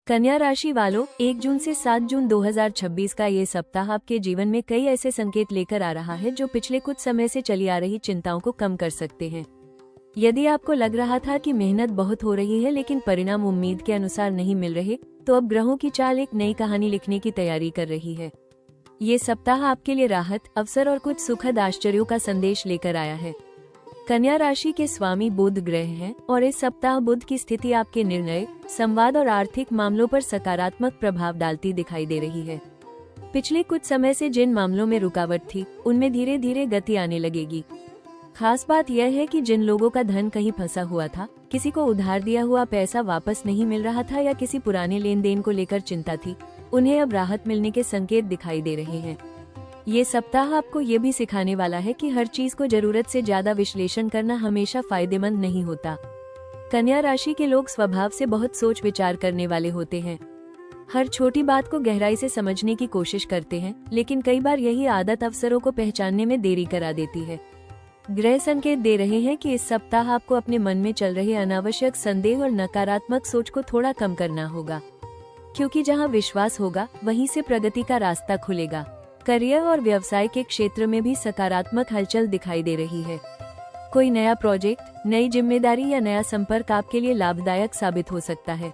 कन्या राशि वालों, 1 जून से 7 जून 2026 का ये सप्ताह आपके जीवन में कई ऐसे संकेत लेकर आ रहा है जो पिछले कुछ समय से चली आ रही चिंताओं को कम कर सकते हैं। यदि आपको लग रहा था कि मेहनत बहुत हो रही है लेकिन परिणाम उम्मीद के अनुसार नहीं मिल रहे, तो अब ग्रहों की चाल एक नई कहानी लिखने की तैयारी कर रही है। ये सप्ताह आपके लिए राहत, अवसर और कुछ सुखद आश्चर्यों का संदेश लेकर आया है। कन्या राशि के स्वामी बुध ग्रह हैं और इस सप्ताह बुध की स्थिति आपके निर्णय, संवाद और आर्थिक मामलों पर सकारात्मक प्रभाव डालती दिखाई दे रही है। पिछले कुछ समय से जिन मामलों में रुकावट थी, उनमें धीरे धीरे गति आने लगेगी। खास बात यह है कि जिन लोगों का धन कहीं फंसा हुआ था, किसी को उधार दिया हुआ पैसा वापस नहीं मिल रहा था या किसी पुराने लेन देन को लेकर चिंता थी, उन्हें अब राहत मिलने के संकेत दिखाई दे रहे हैं। ये सप्ताह आपको ये भी सिखाने वाला है कि हर चीज को जरूरत से ज्यादा विश्लेषण करना हमेशा फायदेमंद नहीं होता। कन्या राशि के लोग स्वभाव से बहुत सोच विचार करने वाले होते हैं। हर छोटी बात को गहराई से समझने की कोशिश करते हैं, लेकिन कई बार यही आदत अवसरों को पहचानने में देरी करा देती है। ग्रह संकेत दे रहे हैं कि इस सप्ताह आपको अपने मन में चल रहे अनावश्यक संदेह और नकारात्मक सोच को थोड़ा कम करना होगा, क्योंकि जहां विश्वास होगा वहीं से प्रगति का रास्ता खुलेगा। करियर और व्यवसाय के क्षेत्र में भी सकारात्मक हलचल दिखाई दे रही है। कोई नया प्रोजेक्ट, नई जिम्मेदारी या नया संपर्क आपके लिए लाभदायक साबित हो सकता है।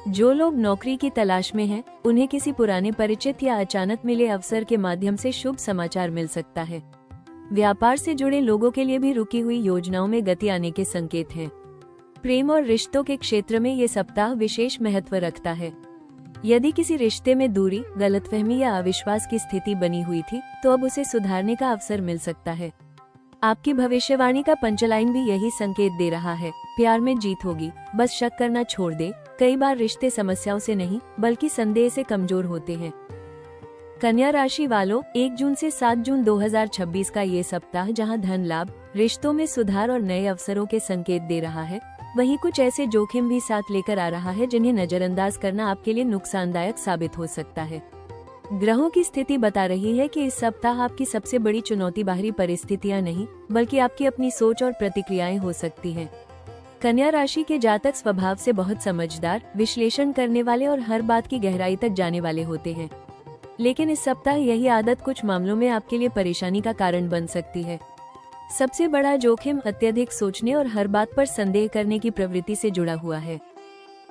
जो लोग नौकरी की तलाश में हैं, उन्हें किसी पुराने परिचित या अचानक मिले अवसर के माध्यम से शुभ समाचार मिल सकता है। व्यापार से जुड़े लोगों के लिए भी रुकी हुई योजनाओं में गति आने के संकेत हैं। प्रेम और रिश्तों के क्षेत्र में ये सप्ताह विशेष महत्व रखता है। यदि किसी रिश्ते में दूरी, गलतफहमी या अविश्वास की स्थिति बनी हुई थी, तो अब उसे सुधारने का अवसर मिल सकता है। आपकी भविष्यवाणी का पंचलाइन भी यही संकेत दे रहा है, प्यार में जीत होगी, बस शक करना छोड़ दे। कई बार रिश्ते समस्याओं से नहीं बल्कि संदेह से कमजोर होते हैं। कन्या राशि वालों, 1 जून से 7 जून 2026 का ये सप्ताह जहां धन लाभ, रिश्तों में सुधार और नए अवसरों के संकेत दे रहा है, वहीं कुछ ऐसे जोखिम भी साथ लेकर आ रहा है जिन्हें नजरअंदाज करना आपके लिए नुकसानदायक साबित हो सकता है। ग्रहों की स्थिति बता रही है कि इस सप्ताह आपकी सबसे बड़ी चुनौती बाहरी परिस्थितियां नहीं, बल्कि आपकी अपनी सोच और प्रतिक्रियाएं हो सकती हैं। कन्या राशि के जातक स्वभाव से बहुत समझदार, विश्लेषण करने वाले और हर बात की गहराई तक जाने वाले होते हैं, लेकिन इस सप्ताह यही आदत कुछ मामलों में आपके लिए परेशानी का कारण बन सकती है। सबसे बड़ा जोखिम अत्यधिक सोचने और हर बात पर संदेह करने की प्रवृत्ति से जुड़ा हुआ है।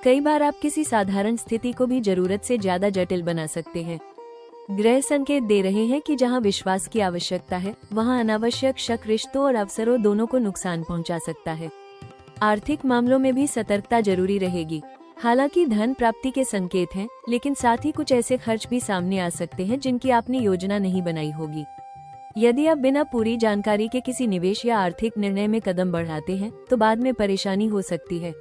कई बार आप किसी साधारण स्थिति को भी जरूरत से ज्यादा जटिल बना सकते हैं। ग्रह संकेत दे रहे हैं कि जहां विश्वास की आवश्यकता है, वहां अनावश्यक शक रिश्तों और अवसरों दोनों को नुकसान पहुंचा सकता है। आर्थिक मामलों में भी सतर्कता जरूरी रहेगी। हालांकि धन प्राप्ति के संकेत हैं, लेकिन साथ ही कुछ ऐसे खर्च भी सामने आ सकते हैं जिनकी आपने योजना नहीं बनाई होगी। यदि आप बिना पूरी जानकारी के किसी निवेश या आर्थिक निर्णय में कदम बढ़ाते हैं, तो बाद में परेशानी हो सकती है।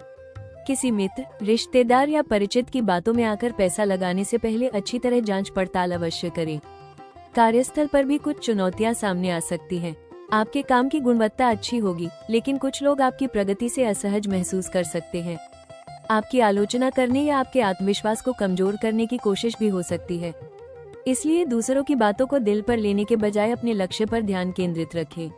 किसी मित्र, रिश्तेदार या परिचित की बातों में आकर पैसा लगाने से पहले अच्छी तरह जांच पड़ताल अवश्य करें। कार्यस्थल पर भी कुछ चुनौतियां सामने आ सकती हैं। आपके काम की गुणवत्ता अच्छी होगी, लेकिन कुछ लोग आपकी प्रगति से असहज महसूस कर सकते हैं। आपकी आलोचना करने या आपके आत्मविश्वास को कमजोर करने की कोशिश भी हो सकती है। इसलिए दूसरों की बातों को दिल पर लेने के बजाय अपने लक्ष्य पर ध्यान केंद्रित रखें।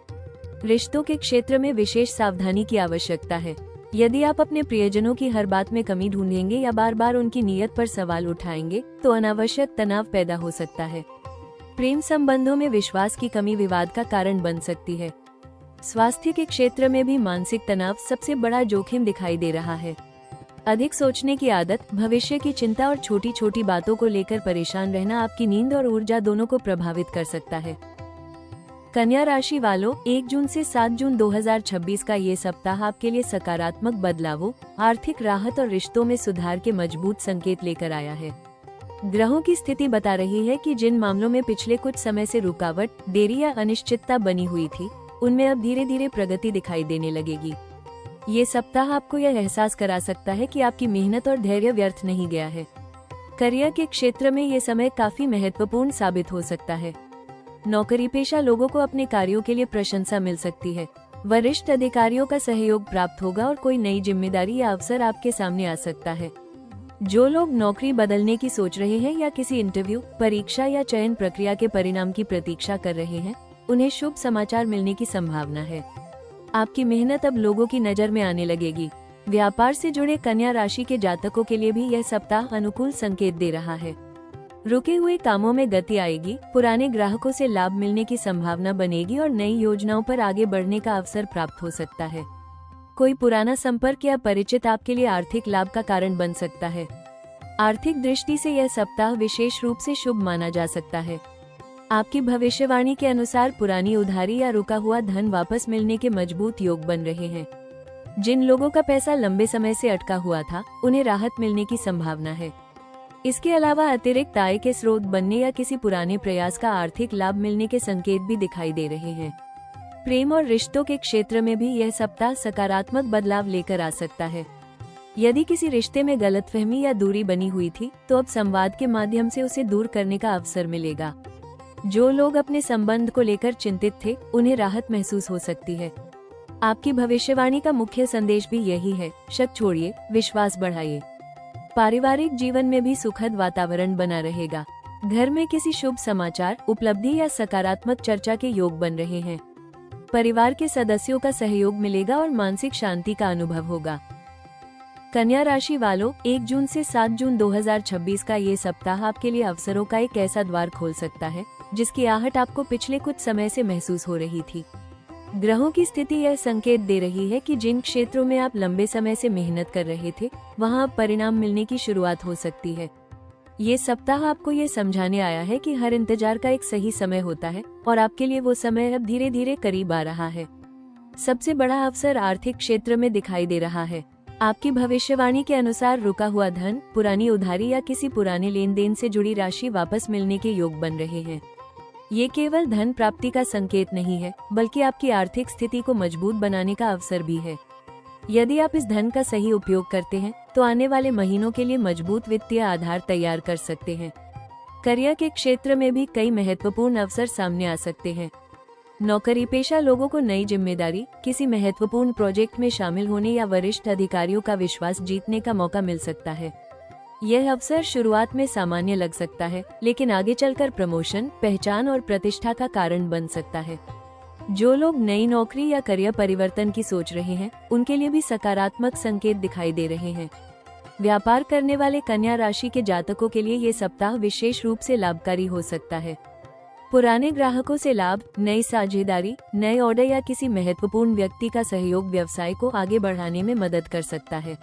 रिश्तों के क्षेत्र में विशेष सावधानी की आवश्यकता है। यदि आप अपने प्रियजनों की हर बात में कमी ढूंढेंगे या बार बार उनकी नीयत पर सवाल उठाएंगे, तो अनावश्यक तनाव पैदा हो सकता है। प्रेम संबंधों में विश्वास की कमी विवाद का कारण बन सकती है। स्वास्थ्य के क्षेत्र में भी मानसिक तनाव सबसे बड़ा जोखिम दिखाई दे रहा है। अधिक सोचने की आदत, भविष्य की चिंता और छोटी छोटी बातों को लेकर परेशान रहना आपकी नींद और ऊर्जा दोनों को प्रभावित कर सकता है। कन्या राशि वालों, 1 जून से 7 जून 2026 का ये सप्ताह आपके लिए सकारात्मक बदलावों, आर्थिक राहत और रिश्तों में सुधार के मजबूत संकेत लेकर आया है। ग्रहों की स्थिति बता रही है कि जिन मामलों में पिछले कुछ समय से रुकावट, देरी या अनिश्चितता बनी हुई थी, उनमें अब धीरे धीरे प्रगति दिखाई देने लगेगी। ये सप्ताह आपको यह एहसास करा सकता है कि आपकी मेहनत और धैर्य व्यर्थ नहीं गया है। करियर के क्षेत्र में ये समय काफी महत्वपूर्ण साबित हो सकता है। नौकरी पेशा लोगों को अपने कार्यों के लिए प्रशंसा मिल सकती है। वरिष्ठ अधिकारियों का सहयोग प्राप्त होगा और कोई नई जिम्मेदारी या अवसर आपके सामने आ सकता है। जो लोग नौकरी बदलने की सोच रहे हैं या किसी इंटरव्यू, परीक्षा या चयन प्रक्रिया के परिणाम की प्रतीक्षा कर रहे हैं, उन्हें शुभ समाचार मिलने की संभावना है। आपकी मेहनत अब लोगों की नजर में आने लगेगी। व्यापार से जुड़े कन्या राशि के जातकों के लिए भी यह सप्ताह अनुकूल संकेत दे रहा है। रुके हुए कामों में गति आएगी, पुराने ग्राहकों से लाभ मिलने की संभावना बनेगी और नई योजनाओं पर आगे बढ़ने का अवसर प्राप्त हो सकता है। कोई पुराना संपर्क या परिचित आपके लिए आर्थिक लाभ का कारण बन सकता है। आर्थिक दृष्टि से यह सप्ताह विशेष रूप से शुभ माना जा सकता है। आपकी भविष्यवाणी के अनुसार पुरानी उधारी या रुका हुआ धन वापस मिलने के मजबूत योग बन रहे हैं। जिन लोगों का पैसा लंबे समय से अटका हुआ था, उन्हें राहत मिलने की संभावना है। इसके अलावा अतिरिक्त आय के स्रोत बनने या किसी पुराने प्रयास का आर्थिक लाभ मिलने के संकेत भी दिखाई दे रहे हैं। प्रेम और रिश्तों के क्षेत्र में भी यह सप्ताह सकारात्मक बदलाव लेकर आ सकता है। यदि किसी रिश्ते में गलतफहमी या दूरी बनी हुई थी, तो अब संवाद के माध्यम से उसे दूर करने का अवसर मिलेगा। जो लोग अपने संबंध को लेकर चिंतित थे, उन्हें राहत महसूस हो सकती है। आपकी भविष्यवाणी का मुख्य संदेश भी यही है, शक छोड़िए, विश्वास बढ़ाइए। पारिवारिक जीवन में भी सुखद वातावरण बना रहेगा। घर में किसी शुभ समाचार, उपलब्धि या सकारात्मक चर्चा के योग बन रहे हैं। परिवार के सदस्यों का सहयोग मिलेगा और मानसिक शांति का अनुभव होगा। कन्या राशि वालों, 1 जून से 7 जून 2026 का ये सप्ताह आपके लिए अवसरों का एक ऐसा द्वार खोल सकता है, जिसकी आहट आपको पिछले कुछ समय से महसूस हो रही थी। ग्रहों की स्थिति यह संकेत दे रही है कि जिन क्षेत्रों में आप लंबे समय से मेहनत कर रहे थे, वहां अब परिणाम मिलने की शुरुआत हो सकती है। ये सप्ताह आपको ये समझाने आया है कि हर इंतजार का एक सही समय होता है और आपके लिए वो समय अब धीरे धीरे करीब आ रहा है। सबसे बड़ा अवसर आर्थिक क्षेत्र में दिखाई दे रहा है। आपकी भविष्यवाणी के अनुसार रुका हुआ धन, पुरानी उधारी या किसी पुराने लेन देन से जुड़ी राशि वापस मिलने के योग बन रहे हैं। ये केवल धन प्राप्ति का संकेत नहीं है, बल्कि आपकी आर्थिक स्थिति को मजबूत बनाने का अवसर भी है। यदि आप इस धन का सही उपयोग करते हैं, तो आने वाले महीनों के लिए मजबूत वित्तीय आधार तैयार कर सकते हैं। करियर के क्षेत्र में भी कई महत्वपूर्ण अवसर सामने आ सकते हैं। नौकरी पेशा लोगों को नई जिम्मेदारी, किसी महत्वपूर्ण प्रोजेक्ट में शामिल होने या वरिष्ठ अधिकारियों का विश्वास जीतने का मौका मिल सकता है। यह अवसर शुरुआत में सामान्य लग सकता है, लेकिन आगे चलकर प्रमोशन, पहचान और प्रतिष्ठा का कारण बन सकता है। जो लोग नई नौकरी या करियर परिवर्तन की सोच रहे हैं, उनके लिए भी सकारात्मक संकेत दिखाई दे रहे हैं। व्यापार करने वाले कन्या राशि के जातकों के लिए ये सप्ताह विशेष रूप से लाभकारी हो सकता है। पुराने ग्राहकों से लाभ, नई साझेदारी, नए ऑर्डर या किसी महत्वपूर्ण व्यक्ति का सहयोग व्यवसाय को आगे बढ़ाने में मदद कर सकता है।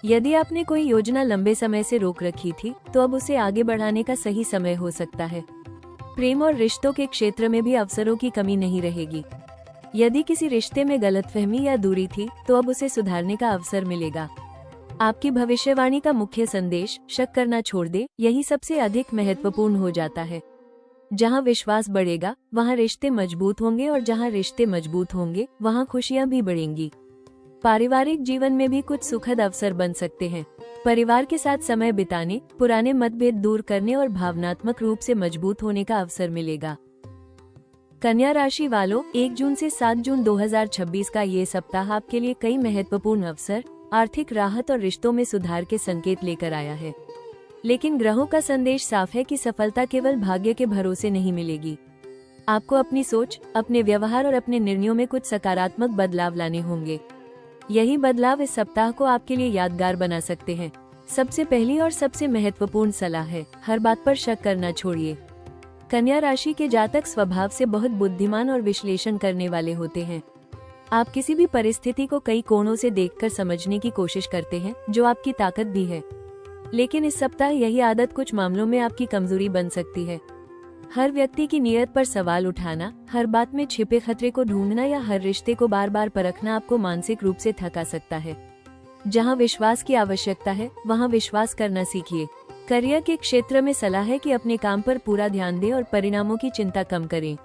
यदि आपने कोई योजना लंबे समय से रोक रखी थी, तो अब उसे आगे बढ़ाने का सही समय हो सकता है। प्रेम और रिश्तों के क्षेत्र में भी अवसरों की कमी नहीं रहेगी। यदि किसी रिश्ते में गलतफहमी या दूरी थी, तो अब उसे सुधारने का अवसर मिलेगा। आपकी भविष्यवाणी का मुख्य संदेश, शक करना छोड़ दे, यही सबसे अधिक महत्वपूर्ण हो जाता है। जहां विश्वास बढ़ेगा, वहां रिश्ते मजबूत होंगे और जहां रिश्ते मजबूत होंगे, वहां खुशियां भी बढ़ेंगी। पारिवारिक जीवन में भी कुछ सुखद अवसर बन सकते हैं। परिवार के साथ समय बिताने, पुराने मतभेद दूर करने और भावनात्मक रूप से मजबूत होने का अवसर मिलेगा। कन्या राशि वालों, 1 जून से 7 जून 2026 का ये सप्ताह आपके लिए कई महत्वपूर्ण अवसर, आर्थिक राहत और रिश्तों में सुधार के संकेत लेकर आया है। लेकिन ग्रहों का संदेश साफ है कि सफलता केवल भाग्य के भरोसे नहीं मिलेगी। आपको अपनी सोच, अपने व्यवहार और अपने निर्णयों में कुछ सकारात्मक बदलाव लाने होंगे। यही बदलाव इस सप्ताह को आपके लिए यादगार बना सकते हैं। सबसे पहली और सबसे महत्वपूर्ण सलाह है, हर बात पर शक करना छोड़िए। कन्या राशि के जातक स्वभाव से बहुत बुद्धिमान और विश्लेषण करने वाले होते हैं। आप किसी भी परिस्थिति को कई कोणों से देखकर समझने की कोशिश करते हैं, जो आपकी ताकत भी है। लेकिन इस सप्ताह यही आदत कुछ मामलों में आपकी कमजोरी बन सकती है। हर व्यक्ति की नीयत पर सवाल उठाना, हर बात में छिपे खतरे को ढूंढना या हर रिश्ते को बार बार परखना आपको मानसिक रूप से थका सकता है। जहां विश्वास की आवश्यकता है, वहां विश्वास करना सीखिए। करियर के क्षेत्र में सलाह है कि अपने काम पर पूरा ध्यान दें और परिणामों की चिंता कम करें।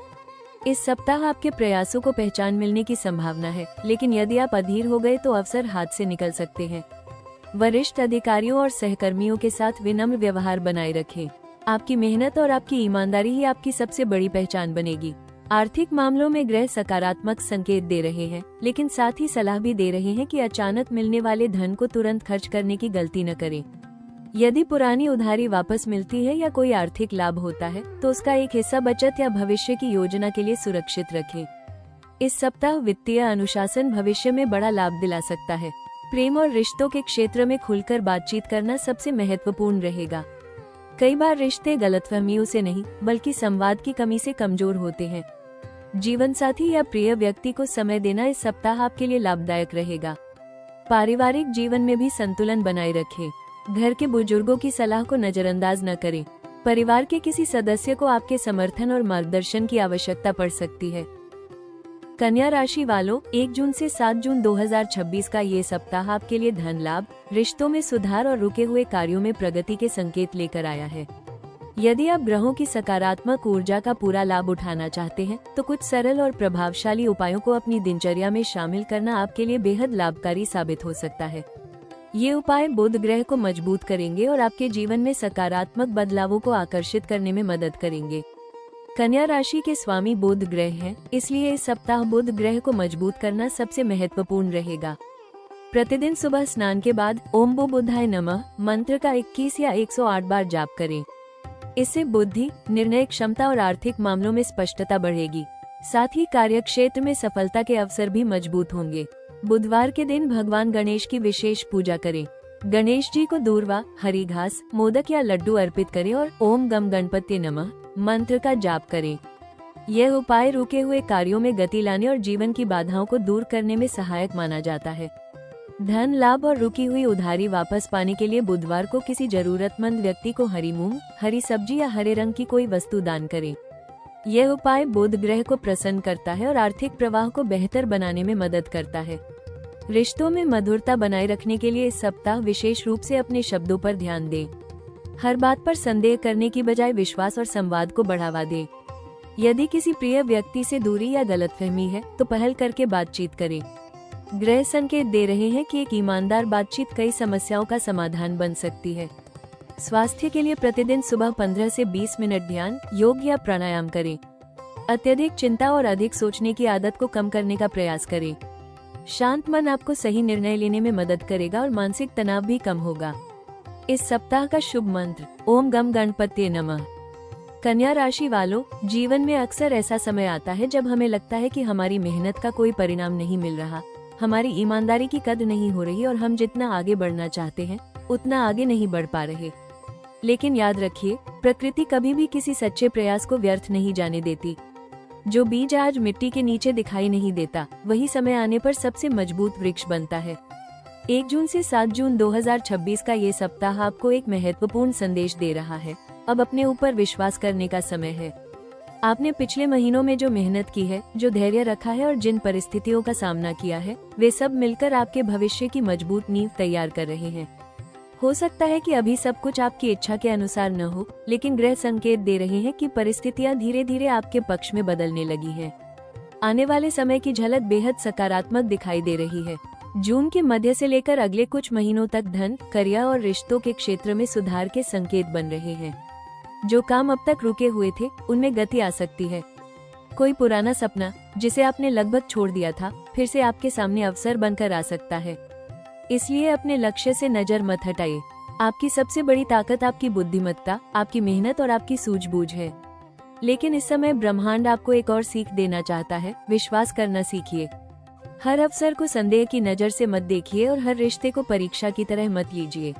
इस सप्ताह आपके प्रयासों को पहचान मिलने की संभावना है, लेकिन यदि आप अधीर हो गए तो अवसर हाथ से निकल सकते हैं। वरिष्ठ अधिकारियों और सहकर्मियों के साथ विनम्र व्यवहार बनाए रखें। आपकी मेहनत और आपकी ईमानदारी ही आपकी सबसे बड़ी पहचान बनेगी। आर्थिक मामलों में ग्रह सकारात्मक संकेत दे रहे हैं, लेकिन साथ ही सलाह भी दे रहे हैं कि अचानक मिलने वाले धन को तुरंत खर्च करने की गलती न करें। यदि पुरानी उधारी वापस मिलती है या कोई आर्थिक लाभ होता है, तो उसका एक हिस्सा बचत या भविष्य की योजना के लिए सुरक्षित रखें। इस सप्ताह वित्तीय अनुशासन भविष्य में बड़ा लाभ दिला सकता है। प्रेम और रिश्तों के क्षेत्र में खुलकर बातचीत करना सबसे महत्वपूर्ण रहेगा। कई बार रिश्ते गलतफहमियों से नहीं बल्कि संवाद की कमी से कमजोर होते हैं। जीवन साथी या प्रिय व्यक्ति को समय देना इस सप्ताह आपके लिए लाभदायक रहेगा। पारिवारिक जीवन में भी संतुलन बनाए रखें। घर के बुजुर्गों की सलाह को नजरअंदाज न करें। परिवार के किसी सदस्य को आपके समर्थन और मार्गदर्शन की आवश्यकता पड़ सकती है। कन्या राशि वालों, 1 जून से 7 जून 2026 का ये सप्ताह आपके लिए धन लाभ, रिश्तों में सुधार और रुके हुए कार्यों में प्रगति के संकेत लेकर आया है। यदि आप ग्रहों की सकारात्मक ऊर्जा का पूरा लाभ उठाना चाहते हैं तो कुछ सरल और प्रभावशाली उपायों को अपनी दिनचर्या में शामिल करना आपके लिए बेहद लाभकारी साबित हो सकता है। ये उपाय बुध ग्रह को मजबूत करेंगे और आपके जीवन में सकारात्मक बदलावों को आकर्षित करने में मदद करेंगे। कन्या राशि के स्वामी बुध ग्रह हैं, इसलिए इस सप्ताह बुध ग्रह को मजबूत करना सबसे महत्वपूर्ण रहेगा। प्रतिदिन सुबह स्नान के बाद ओम बो बुधाय नमः मंत्र का 21 या 108 बार जाप करें। इससे बुद्धि, निर्णय क्षमता और आर्थिक मामलों में स्पष्टता बढ़ेगी। साथ ही कार्यक्षेत्र में सफलता के अवसर भी मजबूत होंगे। बुधवार के दिन भगवान गणेश की विशेष पूजा करें। गणेश जी को दूर्वा, हरी घास, मोदक या लड्डू अर्पित करें और ओम गम गणपति नमः मंत्र का जाप करें। यह उपाय रुके हुए कार्यों में गति लाने और जीवन की बाधाओं को दूर करने में सहायक माना जाता है। धन लाभ और रुकी हुई उधारी वापस पाने के लिए बुधवार को किसी जरूरतमंद व्यक्ति को हरी मूंग, हरी सब्जी या हरे रंग की कोई वस्तु दान करें। यह उपाय बुध ग्रह को प्रसन्न करता है और आर्थिक प्रवाह को बेहतर बनाने में मदद करता है। रिश्तों में मधुरता बनाए रखने के लिए इस सप्ताह विशेष रूप से अपने शब्दों पर ध्यान दें। हर बात पर संदेह करने की बजाय विश्वास और संवाद को बढ़ावा दें। यदि किसी प्रिय व्यक्ति से दूरी या गलतफहमी है तो पहल करके बातचीत करें। ग्रह संकेत दे रहे हैं कि एक ईमानदार बातचीत कई समस्याओं का समाधान बन सकती है। स्वास्थ्य के लिए प्रतिदिन सुबह 15 से 20 मिनट ध्यान, योग या प्राणायाम करें। अत्यधिक चिंता और अधिक सोचने की आदत को कम करने का प्रयास करें। शांत मन आपको सही निर्णय लेने में मदद करेगा और मानसिक तनाव भी कम होगा। इस सप्ताह का शुभ मंत्र ओम गम गणपति नमः। कन्या राशि वालों, जीवन में अक्सर ऐसा समय आता है जब हमें लगता है कि हमारी मेहनत का कोई परिणाम नहीं मिल रहा, हमारी ईमानदारी की कद्र नहीं हो रही और हम जितना आगे बढ़ना चाहते हैं उतना आगे नहीं बढ़ पा रहे। लेकिन याद रखिए, प्रकृति कभी भी किसी सच्चे प्रयास को व्यर्थ नहीं जाने देती। जो बीज आज मिट्टी के नीचे दिखाई नहीं देता, वही समय आने पर सबसे मजबूत वृक्ष बनता है। 1 जून से 7 जून 2026 का ये सप्ताह आपको एक महत्वपूर्ण संदेश दे रहा है। अब अपने ऊपर विश्वास करने का समय है। आपने पिछले महीनों में जो मेहनत की है, जो धैर्य रखा है और जिन परिस्थितियों का सामना किया है, वे सब मिलकर आपके भविष्य की मजबूत नींव तैयार कर रहे हैं। हो सकता है कि अभी सब कुछ आपकी इच्छा के अनुसार न हो, लेकिन ग्रह संकेत दे रहे हैं कि परिस्थितियां धीरे धीरे आपके पक्ष में बदलने लगी हैं। आने वाले समय की झलक बेहद सकारात्मक दिखाई दे रही है। जून के मध्य से लेकर अगले कुछ महीनों तक धन, करियर और रिश्तों के क्षेत्र में सुधार के संकेत बन रहे हैं। जो काम अब तक रुके हुए थे, उनमें गति आ सकती है। कोई पुराना सपना जिसे आपने लगभग छोड़ दिया था, फिर से आपके सामने अवसर बनकर आ सकता है। इसलिए अपने लक्ष्य से नजर मत हटाइए। आपकी सबसे बड़ी ताकत आपकी बुद्धिमत्ता, आपकी मेहनत और आपकी सूझबूझ है। लेकिन इस समय ब्रह्मांड आपको एक और सीख देना चाहता है। विश्वास करना सीखिए। हर अवसर को संदेह की नजर से मत देखिए और हर रिश्ते को परीक्षा की तरह मत लीजिए।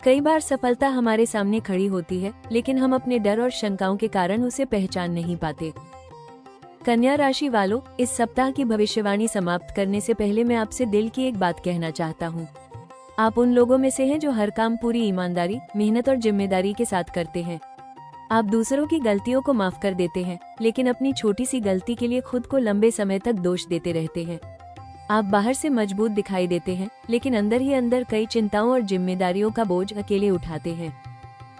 कई बार सफलता हमारे सामने खड़ी होती है, लेकिन हम अपने डर और शंकाओं के कारण उसे पहचान नहीं पाते। कन्या राशि वालों, इस सप्ताह की भविष्यवाणी समाप्त करने से पहले मैं आपसे दिल की एक बात कहना चाहता हूँ। आप उन लोगों में से हैं जो हर काम पूरी ईमानदारी, मेहनत और जिम्मेदारी के साथ करते हैं। आप दूसरों की गलतियों को माफ कर देते हैं, लेकिन अपनी छोटी सी गलती के लिए खुद को लंबे समय तक दोष देते रहते हैं। आप बाहर से मजबूत दिखाई देते हैं, लेकिन अंदर ही अंदर कई चिंताओं और जिम्मेदारियों का बोझ अकेले उठाते हैं।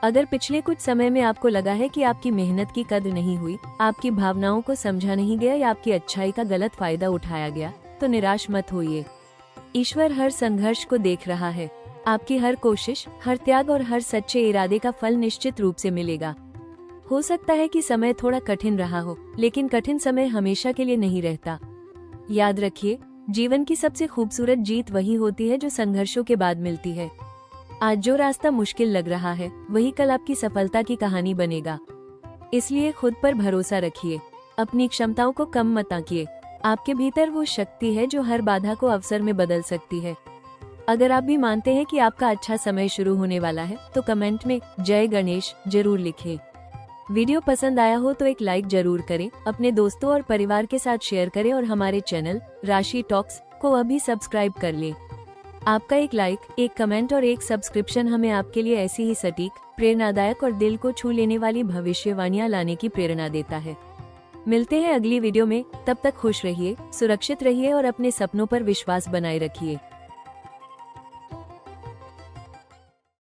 अगर पिछले कुछ समय में आपको लगा है कि आपकी मेहनत की कद्र नहीं हुई, आपकी भावनाओं को समझा नहीं गया या आपकी अच्छाई का गलत फायदा उठाया गया, तो निराश मत होइए। ईश्वर हर संघर्ष को देख रहा है। आपकी हर कोशिश, हर त्याग और हर सच्चे इरादे का फल निश्चित रूप से मिलेगा। हो सकता है कि समय थोड़ा कठिन रहा हो, लेकिन कठिन समय हमेशा के लिए नहीं रहता। याद रखिए, जीवन की सबसे खूबसूरत जीत वही होती है जो संघर्षों के बाद मिलती है। आज जो रास्ता मुश्किल लग रहा है, वही कल आपकी सफलता की कहानी बनेगा। इसलिए खुद पर भरोसा रखिए। अपनी क्षमताओं को कम मत आंकिए। आपके भीतर वो शक्ति है जो हर बाधा को अवसर में बदल सकती है। अगर आप भी मानते हैं कि आपका अच्छा समय शुरू होने वाला है तो कमेंट में जय गणेश जरूर लिखें। वीडियो पसंद आया हो तो एक लाइक जरूर करें, अपने दोस्तों और परिवार के साथ शेयर करें और हमारे चैनल राशि टॉक्स को अभी सब्सक्राइब कर लें। आपका एक लाइक, एक कमेंट और एक सब्सक्रिप्शन हमें आपके लिए ऐसी ही सटीक, प्रेरणादायक और दिल को छू लेने वाली भविष्यवाणियां लाने की प्रेरणा देता है। मिलते हैं अगली वीडियो में, तब तक खुश रहिए, सुरक्षित रहिए और अपने सपनों पर विश्वास बनाए रखिए।